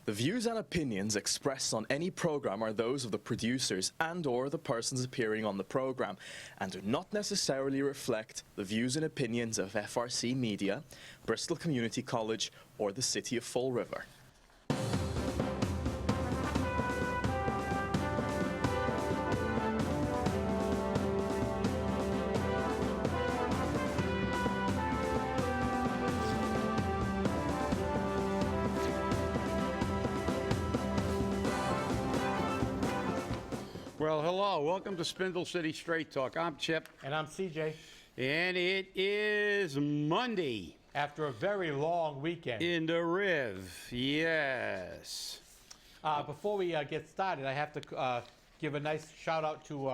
The views and opinions expressed on any program are those of the producers and/or the persons appearing on the program and do not necessarily reflect the views and opinions of FRC Media, Bristol Community College, or the City of Fall River. Well, hello. Welcome to Spindle City Straight Talk. I'm Chip. And I'm CJ. And it is Monday. After a very long weekend. In the Riv, yes. Before we get started, I have to give a nice shout out to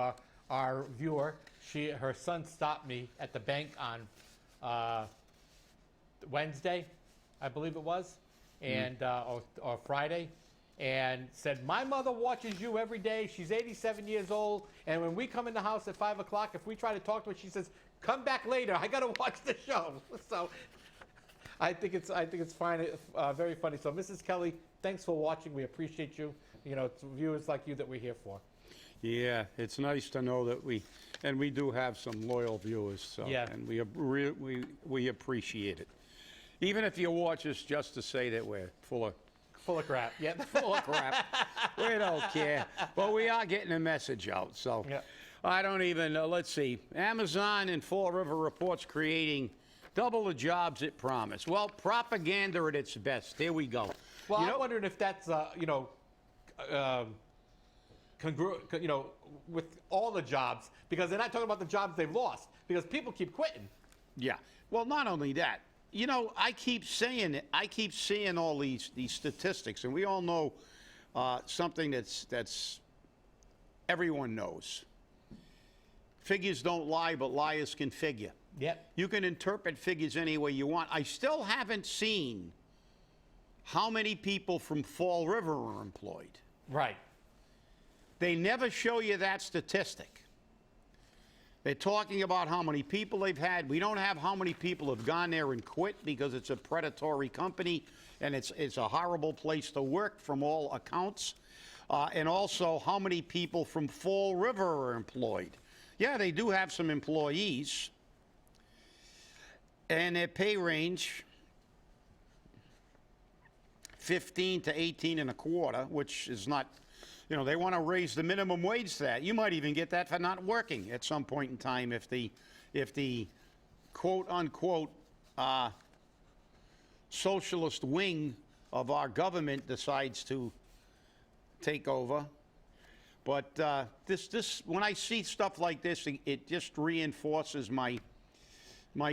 our viewer. Her son stopped me at the bank on Wednesday, I believe it was, and or Friday, and said, "My mother watches you every day. She's 87 years old, and when we come in the house at 5 o'clock, if we try to talk to her, she says, 'Come back later. I got to watch the show.'" So I think it's fine, very funny. So Mrs. Kelly, thanks for watching. We appreciate you. You know, it's viewers like you that we're here for. Yeah, it's nice to know that we do have some loyal viewers. So, yeah. And we appreciate it. Even if you watch us just to say that we're full of crap. Yeah. Full of crap. We don't care. But we are getting a message out. So yeah. I don't even know. Let's see. Amazon in Fall River reports creating double the jobs it promised. Well, propaganda at its best. There we go. Well, I'm wondering if that's, congruent, with all the jobs, because they're not talking about the jobs they've lost, because people keep quitting. Yeah. Well, not only that. You know, I keep saying it. I keep seeing all these statistics, and we all know something that's everyone knows. Figures don't lie, but liars can figure. Yep. You can interpret figures any way you want. I still haven't seen how many people from Fall River are employed. Right. They never show you that statistic. They're talking about how many people they've had. We don't have how many people have gone there and quit because it's a predatory company and it's a horrible place to work from all accounts. And also how many people from Fall River are employed. Yeah, they do have some employees. And their pay range, 15 to 18 and a quarter, which is not... You know, they want to raise the minimum wage to that. You might even get that for not working at some point in time if the quote-unquote socialist wing of our government decides to take over. But this when I see stuff like this, it just reinforces my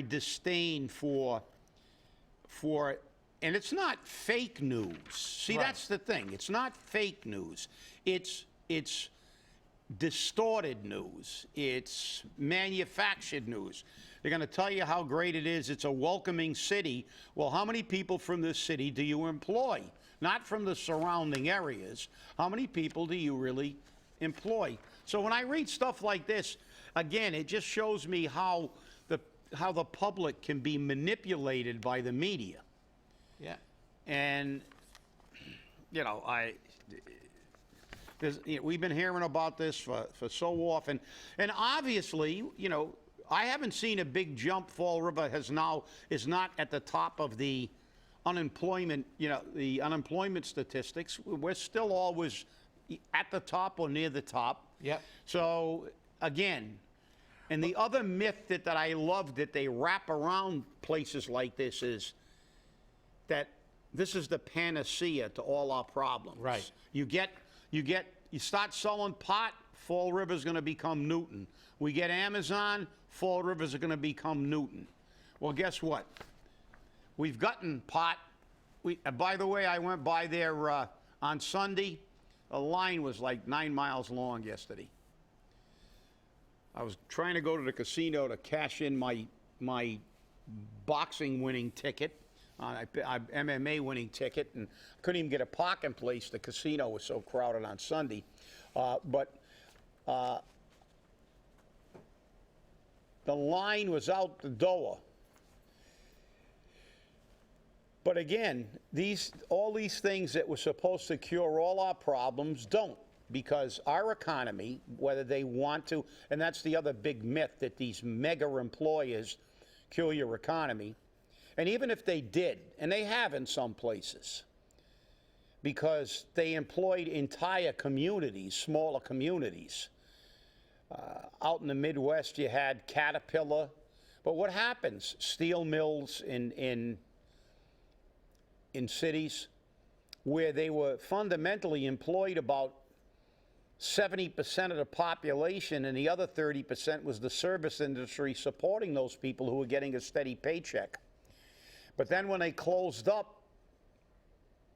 disdain for and it's not fake news. See, right. That's the thing. It's not fake news. It's distorted news. It's manufactured news. They're going to tell you how great it is. It's a welcoming city. Well, how many people from this city do you employ? Not from the surrounding areas. How many people do you really employ? So when I read stuff like this, again, it just shows me how the public can be manipulated by the media. Yeah. And, we've been hearing about this for so often. And obviously, I haven't seen a big jump. Fall River is not at the top of the unemployment, the unemployment statistics. We're still always at the top or near the top. Yep. So, again, and the other myth that I love that they wrap around places like this is that this is the panacea to all our problems. Right. You start selling pot, Fall River's going to become Newton. We get Amazon, Fall River's going to become Newton. Well, guess what? We've gotten pot. By the way, I went by there on Sunday. The line was like 9 miles long yesterday. I was trying to go to the casino to cash in my boxing winning ticket. MMA winning ticket, and couldn't even get a parking place. The casino was so crowded on Sunday. But the line was out the door. But again, all these things that were supposed to cure all our problems don't, because our economy, whether they want to, and that's the other big myth, that these mega employers cure your economy, and even if they did, and they have in some places, because they employed entire communities, smaller communities. Out in the Midwest, you had Caterpillar, but what happens? Steel mills in cities where they were fundamentally employed about 70% of the population, and the other 30% was the service industry supporting those people who were getting a steady paycheck. But then when they closed up,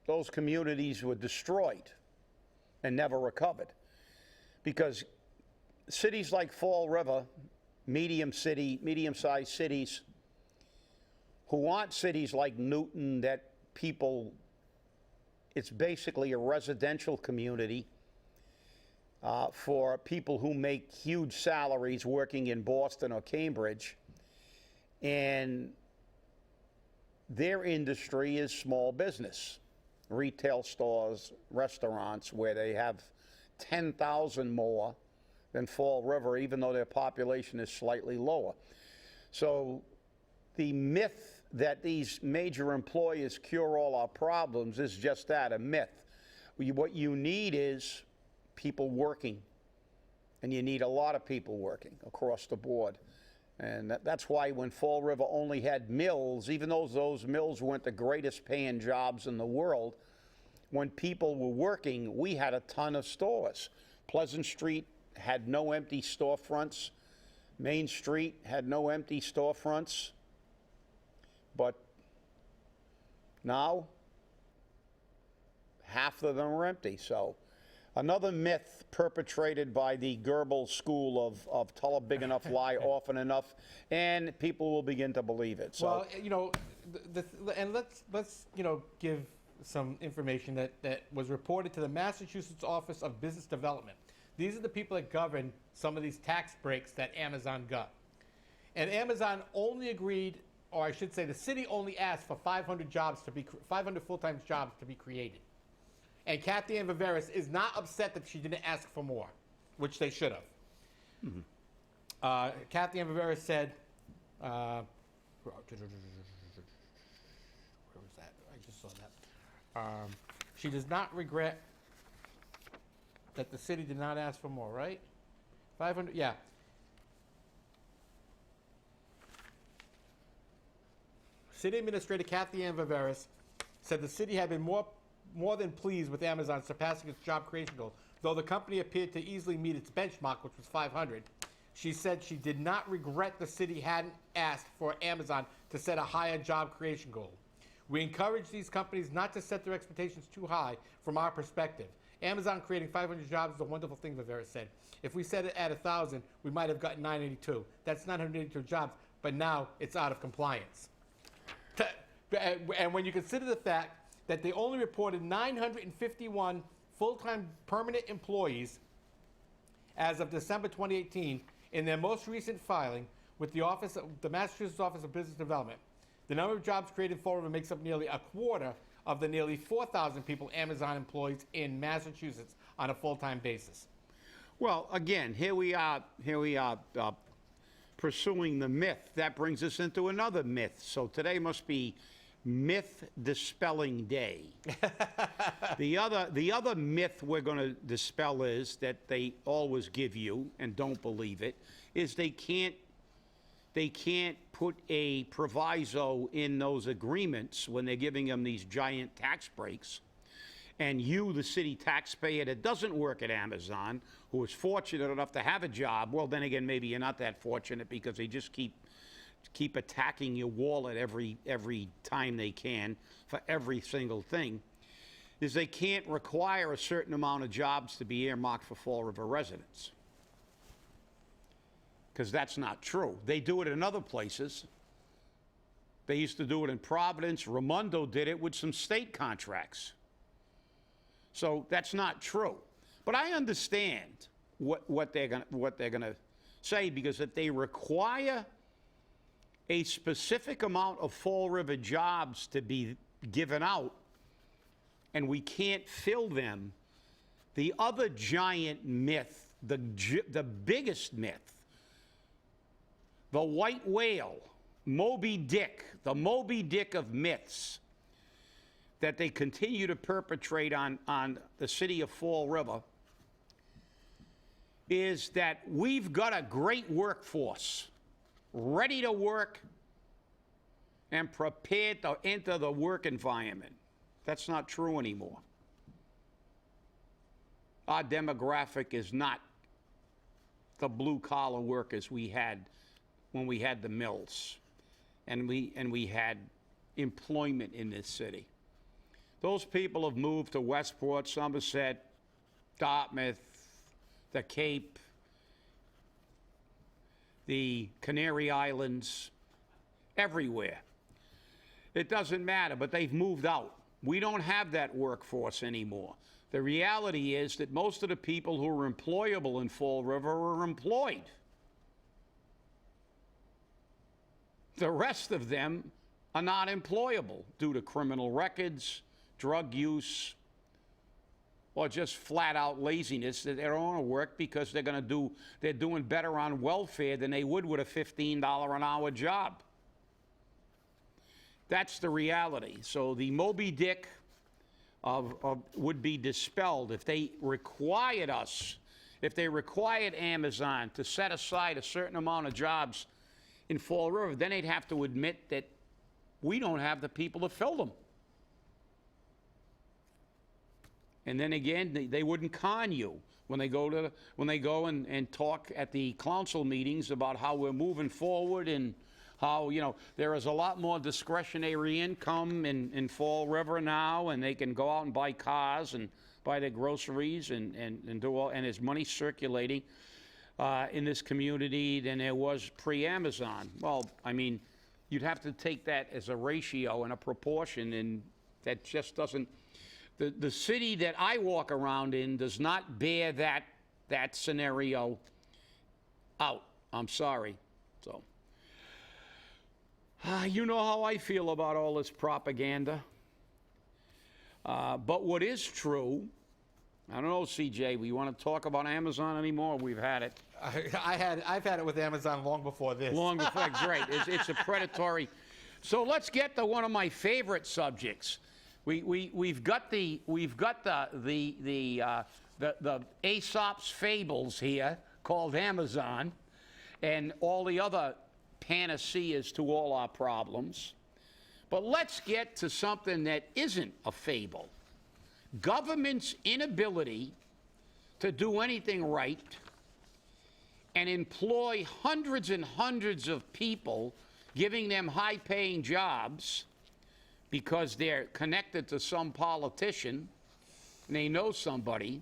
those communities were destroyed and never recovered. Because cities like Fall River, medium-sized cities, who aren't cities like Newton that people, it's basically a residential community for people who make huge salaries working in Boston or Cambridge, and their industry is small business, retail stores, restaurants, where they have 10,000 more than Fall River, even though their population is slightly lower. So the myth that these major employers cure all our problems is just that, a myth. What you need is people working, and you need a lot of people working across the board. And that's why when Fall River only had mills, even though those mills weren't the greatest paying jobs in the world, when people were working, we had a ton of stores. Pleasant Street had no empty storefronts. Main Street had no empty storefronts. But now, half of them are empty. So another myth perpetrated by the Goebbels school of tell a big enough lie often enough, and people will begin to believe it. So, well, you know, and let's you know, give some information that was reported to the Massachusetts Office of Business Development. These are the people that govern some of these tax breaks that Amazon got. And Amazon only agreed, or I should say the city only asked for 500 full-time jobs to be created. And Kathy Ann Viveris is not upset that she didn't ask for more, which they should have. Mm-hmm. Kathy Ann Viveris said, where was that? I just saw that. She does not regret that the city did not ask for more, right? 500, yeah. City Administrator Kathy Ann Viveris said the city had been more than pleased with Amazon surpassing its job creation goal, though the company appeared to easily meet its benchmark, which was 500. She said she did not regret the city hadn't asked for Amazon to set a higher job creation goal. We encourage these companies not to set their expectations too high from our perspective. Amazon creating 500 jobs is a wonderful thing, Viveris said. If we set it at 1,000, we might have gotten 982. That's 982 jobs, but now it's out of compliance. And when you consider the fact that they only reported 951 full-time permanent employees as of December 2018 in their most recent filing with the Massachusetts Office of Business Development. The number of jobs created in Fall River makes up nearly a quarter of the nearly 4,000 people Amazon employs in Massachusetts on a full-time basis. well, again, here we are pursuing the myth. That brings us into another myth. So today must be myth dispelling day. The other myth we're going to dispel is that they always give you, and don't believe it, is they can't put a proviso in those agreements when they're giving them these giant tax breaks. And you, the city taxpayer that doesn't work at Amazon, who is fortunate enough to have a job, well, then again, maybe you're not that fortunate because they just keep attacking your wallet every time they can for every single thing, is they can't require a certain amount of jobs to be earmarked for Fall River residents. Because that's not true. They do it in other places. They used to do it in Providence. Raimondo did it with some state contracts. So that's not true. But I understand what they're gonna say, because if they require a specific amount of Fall River jobs to be given out and we can't fill them, the other giant myth, the biggest myth, the white whale, Moby Dick, the Moby Dick of myths that they continue to perpetrate on the city of Fall River, is that we've got a great workforce ready to work and prepared to enter the work environment. That's not true anymore. Our demographic is not the blue-collar workers we had when we had the mills and we had employment in this city. Those people have moved to Westport, Somerset, Dartmouth, the Cape, the Canary Islands, everywhere. It doesn't matter, but they've moved out. We don't have that workforce anymore. The reality is that most of the people who are employable in Fall River are employed. The rest of them are not employable due to criminal records, drug use, or just flat out laziness that they don't want to work because they're doing better on welfare than they would with a $15 an hour job. That's the reality. So the Moby Dick would be dispelled if they required us, if they required Amazon to set aside a certain amount of jobs in Fall River, then they'd have to admit that we don't have the people to fill them. And then again, they wouldn't con you when they go and talk at the council meetings about how we're moving forward and how, you know, there is a lot more discretionary income in Fall River now, and they can go out and buy cars and buy their groceries and do all, and there's money circulating in this community than there was pre-Amazon. Well, I mean, you'd have to take that as a ratio and a proportion, and that just doesn't. The city that I walk around in does not bear that scenario out. I'm sorry. So, you know how I feel about all this propaganda. But what is true, I don't know, CJ, we want to talk about Amazon anymore? We've had it. I've had it with Amazon long before this. Long before, great. It's a predatory. So let's get to one of my favorite subjects. We've got the Aesop's fables here called Amazon, and all the other panaceas to all our problems. But let's get to something that isn't a fable. Government's inability to do anything right and employ hundreds and hundreds of people, giving them high-paying jobs because they're connected to some politician and they know somebody.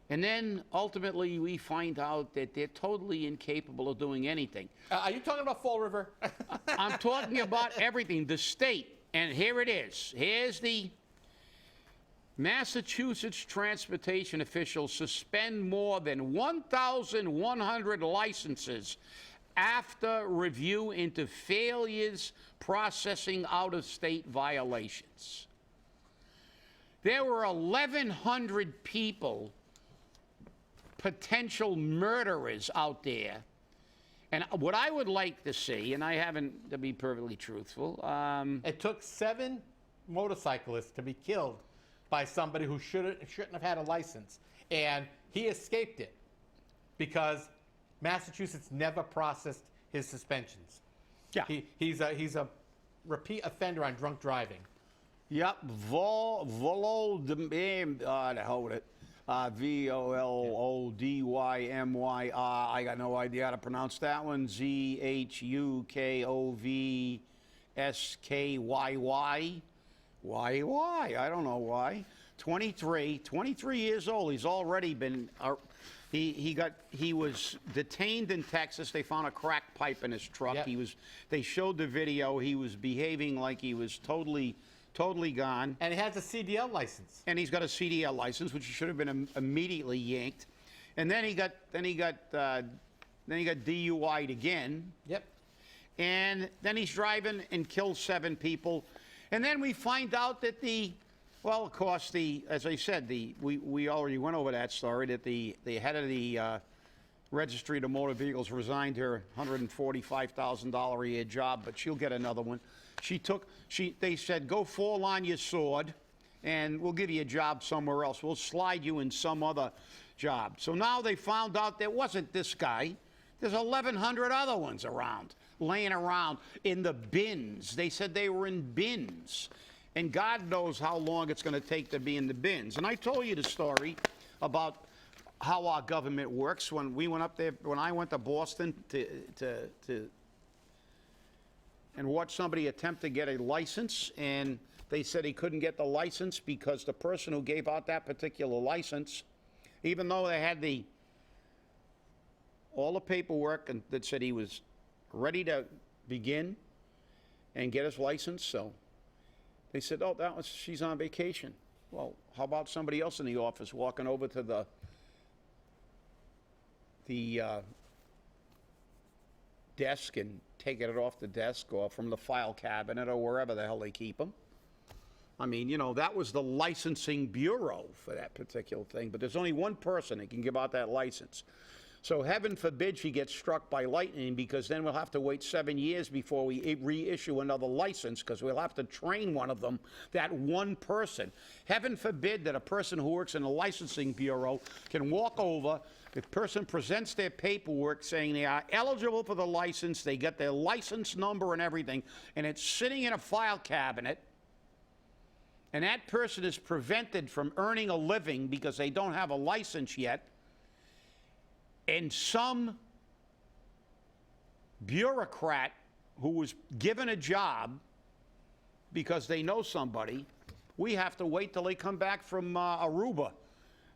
And then ultimately we find out that they're totally incapable of doing anything. Are you talking about Fall River? I'm talking about everything. The state, and here it is. Here's the Massachusetts transportation officials suspend more than 1,100 licenses after review into failures processing out-of-state violations. There were 1,100 people, potential murderers out there. And what I would like to see, and I haven't, to be perfectly truthful, it took 7 motorcyclists to be killed by somebody who shouldn't have had a license. And he escaped it because Massachusetts never processed his suspensions. Yeah. He's a repeat offender on drunk driving. Yep, Volodymyr, hold it. Volodymyr. I got no idea how to pronounce that one. Zhukovsky. Why? I don't know why. 23 years old. He's already been. He was detained in Texas. They found a crack pipe in his truck. Yep. They showed the video. He was behaving like he was totally gone. And he has a CDL license. And he's got a CDL license, which should have been immediately yanked. And then he got DUI'd again. Yep. And then he's driving and kills 7 people. And then we find out that well, of course, as I said, we already went over that story, that the head of the Registry of Motor Vehicles resigned her $145,000 a year job, but she'll get another one. They said, go fall on your sword, and we'll give you a job somewhere else. We'll slide you in some other job. So now they found out there wasn't this guy. There's 1,100 other ones around, laying around in the bins. They said they were in bins. And God knows how long it's going to take to be in the bins. And I told you the story about how our government works. When we went up there, when I went to Boston and watched somebody attempt to get a license, and they said he couldn't get the license because the person who gave out that particular license, even though they had all the paperwork and that said he was ready to begin and get his license, so they said, oh, she's on vacation. Well, how about somebody else in the office walking over to the desk and taking it off the desk or from the file cabinet or wherever the hell they keep them? I mean, you know, that was the licensing bureau for that particular thing, but there's only one person that can give out that license. So heaven forbid she gets struck by lightning, because then we'll have to wait 7 years before we reissue another license, because we'll have to train one of them, that one person. Heaven forbid that a person who works in a licensing bureau can walk over, the person presents their paperwork saying they are eligible for the license, they get their license number and everything, and it's sitting in a file cabinet, and that person is prevented from earning a living because they don't have a license yet. And some bureaucrat who was given a job because they know somebody, we have to wait till they come back from Aruba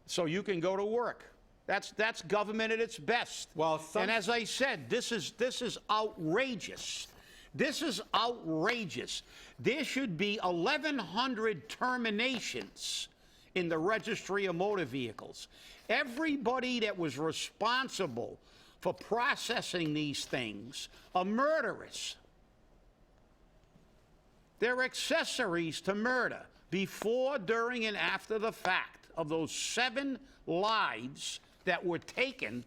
so you can go to work. That's government at its best. Well, and as I said, this is outrageous. This is outrageous. There should be 1,100 terminations in the Registry of Motor Vehicles. Everybody that was responsible for processing these things are murderers. They're accessories to murder before, during, and after the fact of those 7 lives that were taken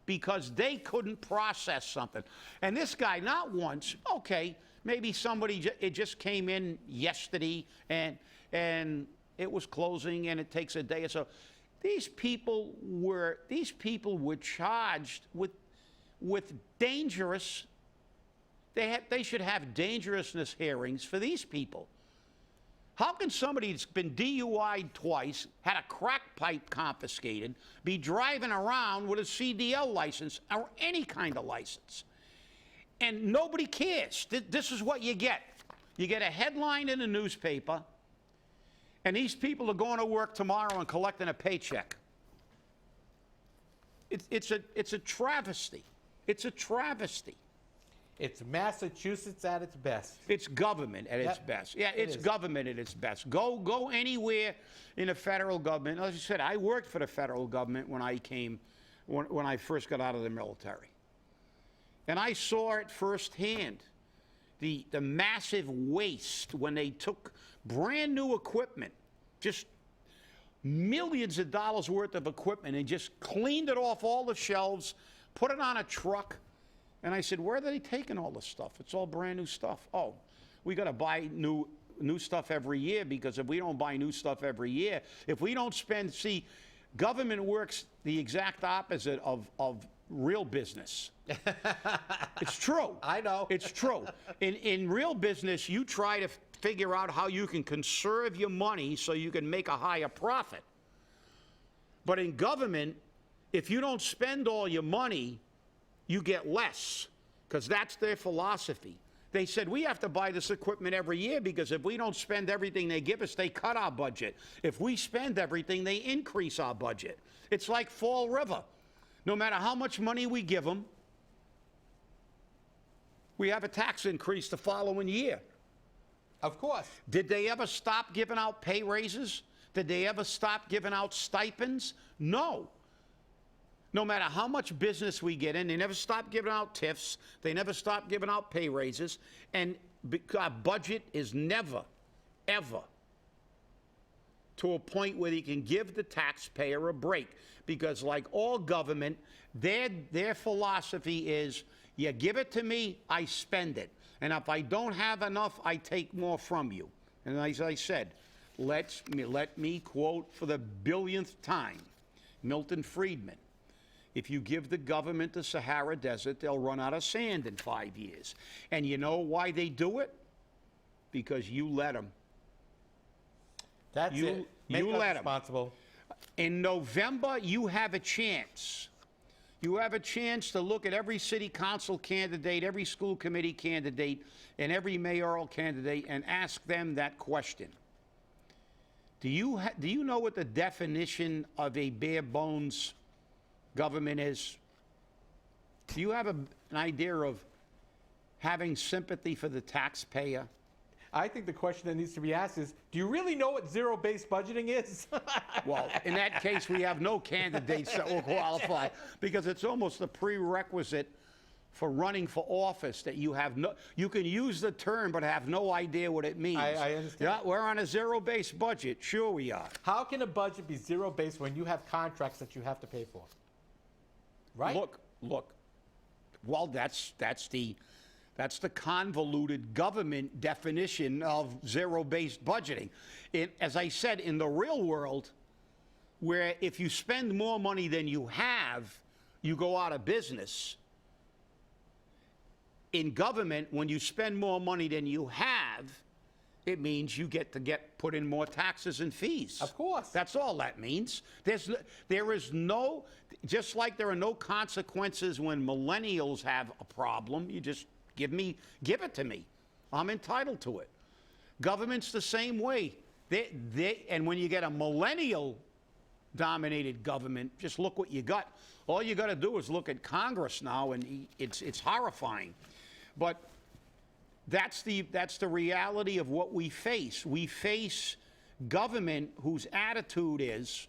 because they couldn't process something. And this guy, not once, okay, maybe somebody, it just came in yesterday and it was closing and it takes a day or so. These people were charged with dangerous. They should have dangerousness hearings for these people. How can somebody that's been DUI'd twice, had a crack pipe confiscated, be driving around with a CDL license or any kind of license? And nobody cares. This is what you get. You get a headline in the newspaper, and these people are going to work tomorrow and collecting a paycheck. It's a travesty. It's a travesty. It's Massachusetts at its best. It's government at its best. Yeah, it's government at its best. Go anywhere in the federal government. As I said, I worked for the federal government when I first got out of the military. And I saw it firsthand, the massive waste when they took brand new equipment, just millions of dollars worth of equipment, and just cleaned it off all the shelves, put it on a truck. And I said, where are they taking all this stuff? It's all brand new stuff. Oh, we got to buy new stuff every year, because if we don't buy new stuff every year, if we don't spend, see, government works the exact opposite of real business. It's true. I know. It's true. In real business, you try to figure out how you can conserve your money so you can make a higher profit. But in government, if you don't spend all your money, you get less, because that's their philosophy. They said, we have to buy this equipment every year, because if we don't spend everything they give us, they cut our budget. If we spend everything, they increase our budget. It's like Fall River. No matter how much money we give them, we have a tax increase the following year. Of course. Did they ever stop giving out pay raises? Did they ever stop giving out stipends? No. No matter how much business we get in, they never stop giving out TIFs. They never stop giving out pay raises. And our budget is never, ever to a point where they can give the taxpayer a break. Because like all government, their philosophy is, you give it to me, I spend it. And if I don't have enough, I take more from you. And as I said, let me quote for the billionth time, Milton Friedman. If you give the government the Sahara Desert, they'll run out of sand in 5 years. And you know why they do it? Because you let them. That's it. Make You us let 'em. responsible. In November, you have a chance. You have a chance to look at every city council candidate, every school committee candidate, and every mayoral candidate and ask them that question. Do you know what the definition of a bare bones government is? Do you have an idea of having sympathy for the taxpayer? I think the question that needs to be asked is, do you really know what zero-based budgeting is? Well, in that case, we have no candidates that will qualify, because it's almost a prerequisite for running for office that you can use the term but have no idea what it means. I understand. Yeah, we're on a zero-based budget. Sure we are. How can a budget be zero-based when you have contracts that you have to pay for? Right? Look. Well, that's the convoluted government definition of zero-based budgeting. As I said, in the real world, where if you spend more money than you have, you go out of business. In government, when you spend more money than you have, it means you get put in more taxes and fees. Of course. That's all that means. There is no, just like there are no consequences when millennials have a problem, you just give it to me. I'm entitled to it. Government's the same way. And when you get a millennial-dominated government, just look what you got. All you got to do is look at Congress now, and it's horrifying. But that's the reality of what we face. We face government whose attitude is,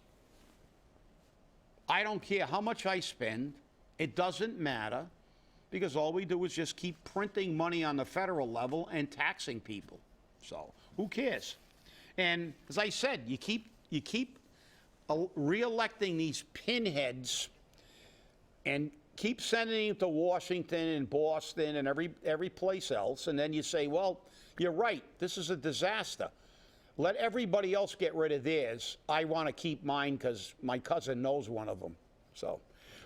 I don't care how much I spend, it doesn't matter, because all we do is just keep printing money on the federal level and taxing people. So who cares? And as I said, you keep re-electing these pinheads and keep sending them to Washington and Boston and every place else, and then you say, well, you're right, this is a disaster. Let everybody else get rid of theirs. I want to keep mine because my cousin knows one of them. So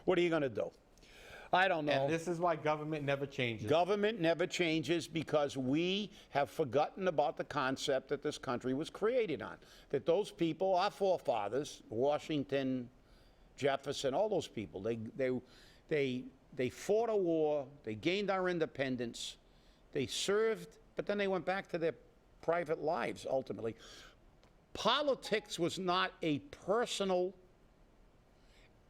what are you going to do? I don't know. And this is why government never changes. Government never changes because we have forgotten about the concept that this country was created on. That those people, our forefathers, Washington, Jefferson, all those people, they fought a war, they gained our independence, they served, but then they went back to their private lives ultimately. Politics was not a personal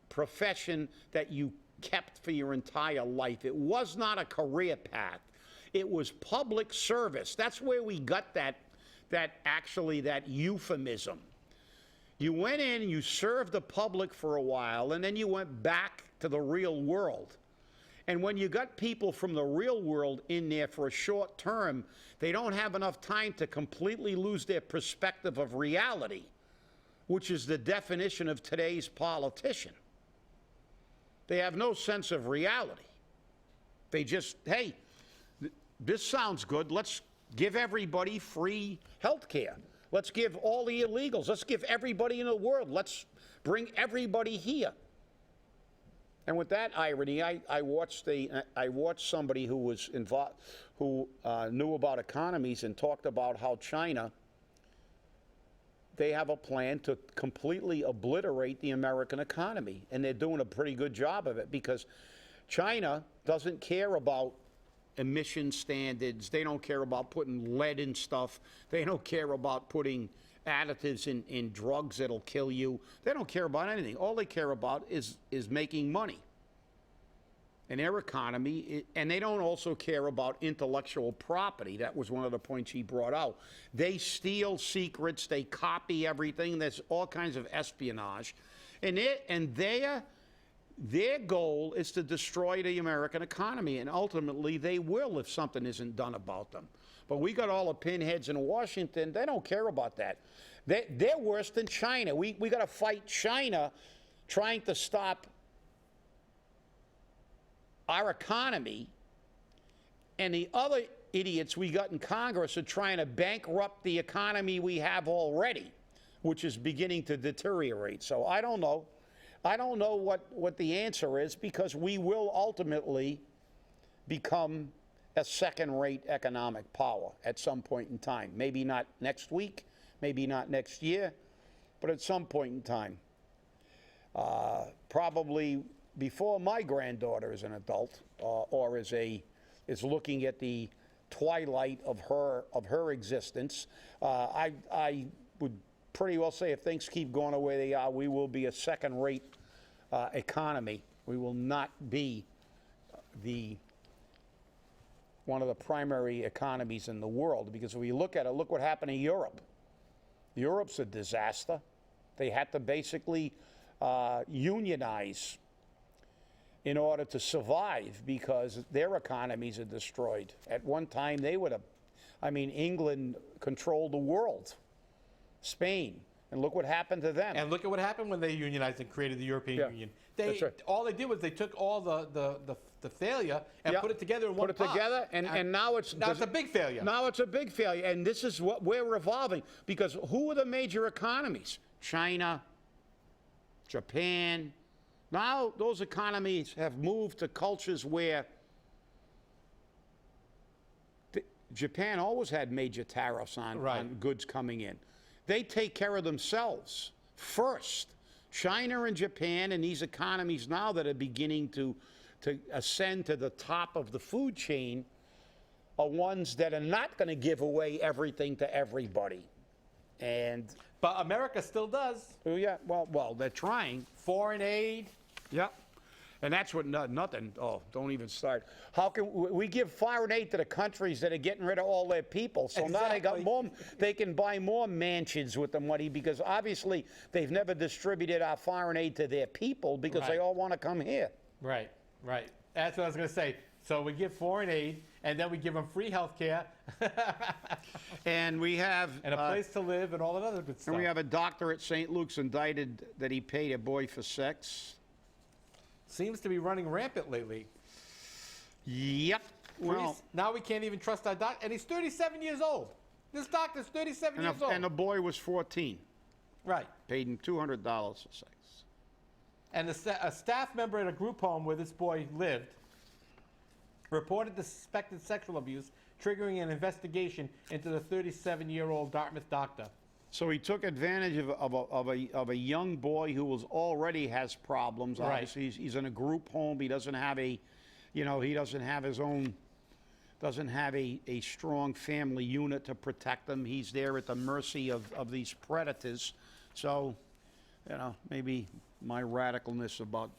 profession that you kept for your entire life. It was not a career path. It was public service. That's where we got that euphemism. You went in and you served the public for a while, and then you went back to the real world. And when you got people from the real world in there for a short term, they don't have enough time to completely lose their perspective of reality, which is the definition of today's politician. They have no sense of reality. They just, hey, this sounds good. Let's give everybody free health care. Let's give all the illegals. Let's give everybody in the world. Let's bring everybody here. And with that irony, I watched somebody who was involved, who knew about economies and talked about how China, they have a plan to completely obliterate the American economy. And they're doing a pretty good job of it because China doesn't care about emission standards. They don't care about putting lead in stuff. They don't care about putting additives in drugs that'll kill you. They don't care about anything. All they care about is making money in their economy, and they don't also care about intellectual property. That was one of the points he brought out. They steal secrets, they copy everything. There's all kinds of espionage, and their goal is to destroy the American economy, and ultimately they will if something isn't done about them. But we got all the pinheads in Washington. They don't care about that. They're worse than China. We got to fight China trying to stop our economy, and the other idiots we got in Congress are trying to bankrupt the economy we have already, which is beginning to deteriorate. So I don't know. I don't know what the answer is, because we will ultimately become a second-rate economic power at some point in time. Maybe not next week, maybe not next year, but at some point in time. Probably before my granddaughter is an adult, or is looking at the twilight of her existence. I would pretty well say, if things keep going the way they are, we will be a second-rate economy. We will not be one of the primary economies in the world, because if we look at it, look what happened in Europe. Europe's a disaster. They had to basically unionize in order to survive, because their economies are destroyed. At one time, they would have, England controlled the world, Spain, and look what happened to them. And look at what happened when they unionized and created the European Union. That's right. All they did was they took all the failure and put it together in one pot. Put it together, and now it's a big failure. Now it's a big failure, and this is what we're evolving. Because who are the major economies? China, Japan. Now those economies have moved to cultures where Japan always had major tariffs on goods coming in. They take care of themselves first. China and Japan and these economies now that are beginning to ascend to the top of the food chain are ones that are not going to give away everything to everybody. But America still does. Oh, yeah, well, they're trying. Foreign aid. Yep. And that's what, nothing, don't even start. How can, we give foreign aid to the countries that are getting rid of all their people. So now they got more, they can buy more mansions with the money, because obviously they've never distributed our foreign aid to their people, because they all want to come here. Right. That's what I was going to say. So we give foreign aid, and then we give them free health care. And we have... And a place to live and all that other good stuff. And we have a doctor at St. Luke's indicted that he paid a boy for sex. Seems to be running rampant lately. Yep. Well, now we can't even trust our doctor. And he's 37 years old. This doctor's 37 years old. And the boy was 14. Right. Paid him $200 for sex. And a staff member at a group home where this boy lived reported the suspected sexual abuse, triggering an investigation into the 37-year-old Dartmouth doctor. So he took advantage of a young boy who already has problems. Right. Obviously, he's in a group home. He doesn't have he doesn't have his own, doesn't have a strong family unit to protect him. He's there at the mercy of these predators. So, maybe my radicalness about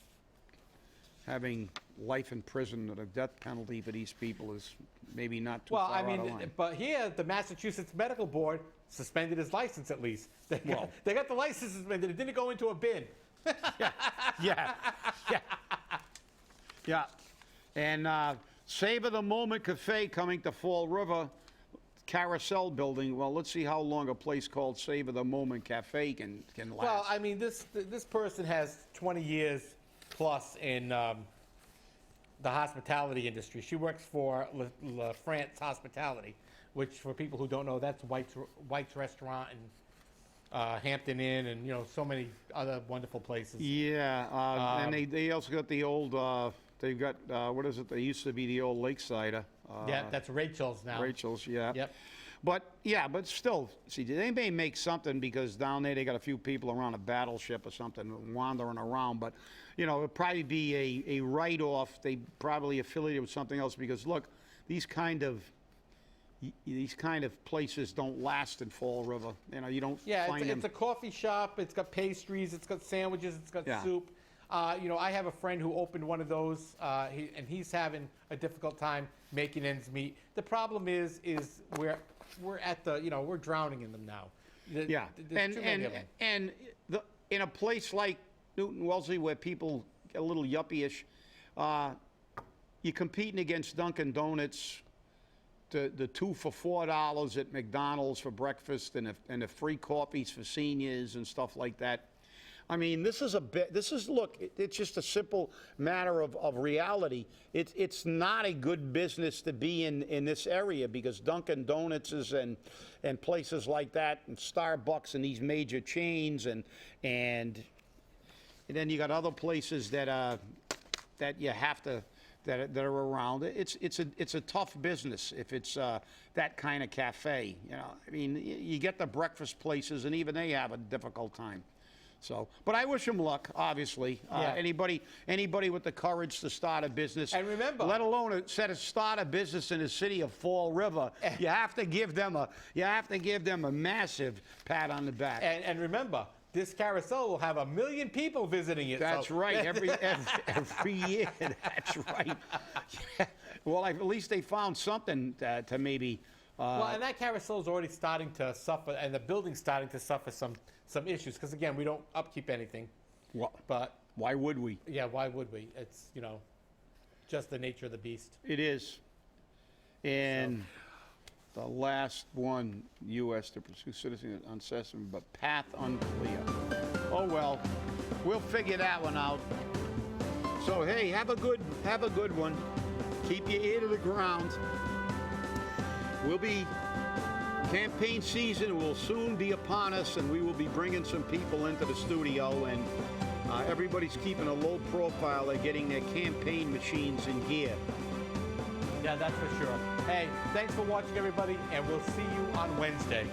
having life in prison or the death penalty for these people is maybe not too far out of line. But here, the Massachusetts Medical Board suspended his license at least. They got the license suspended. It didn't go into a bin. Yeah. And Savor the Moment Cafe coming to Fall River Carousel Building. Well, let's see how long a place called Savor the Moment Cafe can last. Well, this person has 20 years plus in the hospitality industry. She works for La France Hospitality, which, for people who don't know, that's White's Restaurant and Hampton Inn, and so many other wonderful places. Yeah, and they also got the old. They've got what is it? They used to be the old Lakeside. Yeah, that's Rachel's now. Rachel's, yeah. Yep. But still, see, they may make something, because down there they got a few people around a battleship or something wandering around. But it'd probably be a write-off. They probably affiliated with something else, because look, these kind of places don't last in Fall River. You don't find them. It's a coffee shop. It's got pastries. It's got sandwiches. It's got soup. I have a friend who opened one of those, and he's having a difficult time making ends meet. The problem is we're at the, we're drowning in them now. There's too many of them. And in a place like Newton Wellesley, where people get a little yuppie-ish, you're competing against Dunkin' Donuts the 2 for $4 at McDonald's for breakfast and the free coffees for seniors and stuff like that. I mean, this is look, it's just a simple matter of reality. It's not a good business to be in this area because Dunkin' Donuts is and places like that and Starbucks and these major chains and then you got other places that you have to that are around. It's a tough business if it's that kind of cafe. You know, I mean, you get the breakfast places and even they have a difficult time. So, but I wish them luck. Obviously, Yeah. Anybody with the courage to start a business, And remember- let alone start a business in the city of Fall River, you have to give them a massive pat on the back. And remember, this carousel will have 1 million people visiting it. That's so- right. Every year. That's right. Yeah. Well, at least they found something to maybe. Well, and that carousel is already starting to suffer, and the building's starting to suffer some issues because again, we don't upkeep anything. Well, But why would we? yeah, why would we? It's just the nature of the beast. It is. And the last one, U.S. to pursue citizen on Sesame, but path unclear. Oh well, we'll figure that one out. So hey, have a good one. Keep your ear to the ground. Campaign season will soon be upon us, and we will be bringing some people into the studio, and everybody's keeping a low profile. They're getting their campaign machines in gear. Yeah, that's for sure. Hey, thanks for watching, everybody, and we'll see you on Wednesday.